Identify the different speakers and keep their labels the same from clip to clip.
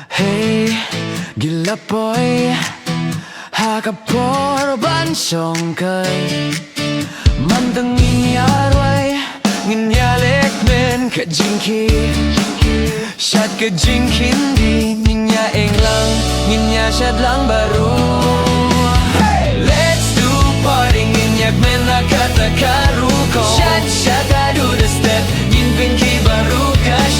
Speaker 1: Hey, gilapoy Hakapor banshongkun Mandang Nyingyarwai Nginyalekmen ka jingki Shad ka jingkindi Nginyaeng lang Nginyashad lang baroh Let's do party Nginyakmen na kata rukom Shad shad I do the step Jingpyn kiba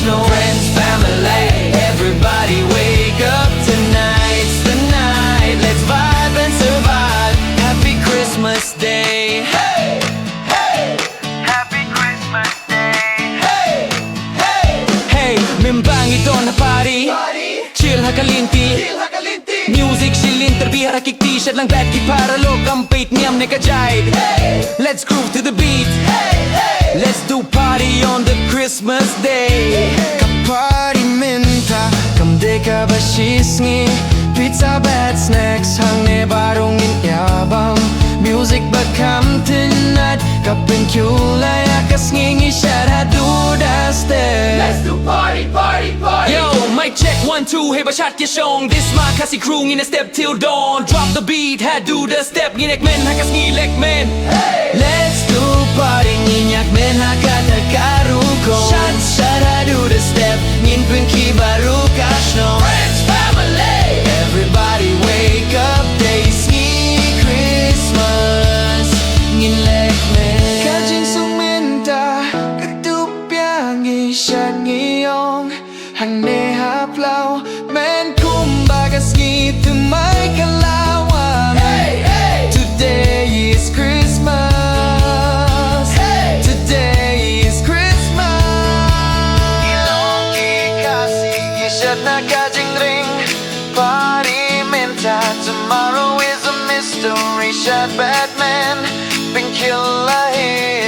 Speaker 1: no friends, family Everybody wake up tonight's the night Let's vibe and survive Happy Christmas Day Hey, hey Happy Christmas Day Hey, hey Hey, membang ito na party Chill hakalinti Music shilin terbiar ktik lang bad kit para lokam pait niam ne kajaid Let's groove to the beat Let's do party on the Christmas day Ka-party minta Kamde ka ba shisngi Pizza bad snacks Hang ne baroh ngin yabam Music ba kam tonight Ka-pynphuh akas ngingi shad hadu da step
Speaker 2: Let's do party, party, party.
Speaker 1: Yo, mic check 1, 2 Hey ba shot ya shong This my Khasi crew Ngin a step till dawn Drop the beat hadu da step Nginekmen hakas ngilekmen Let's do party Nginyakmen hakata rukom Shad shad hadu da step Jingpyn kiba no
Speaker 2: Friends, family.
Speaker 1: Everybody wake up Days ngi Christmas Nginlekmen Kajing sumenta Katupyang ishad ngiyong Hang ne haplau Men kumbagas ngi Thymmai kalawang
Speaker 2: Hey, hey.
Speaker 1: Today is Christmas
Speaker 2: Hey.
Speaker 1: Today is Christmas Ilong ki Khasi Ishad na kajing ring Party minta Tomorrow is a mystery Shad Batman Pink kill lahir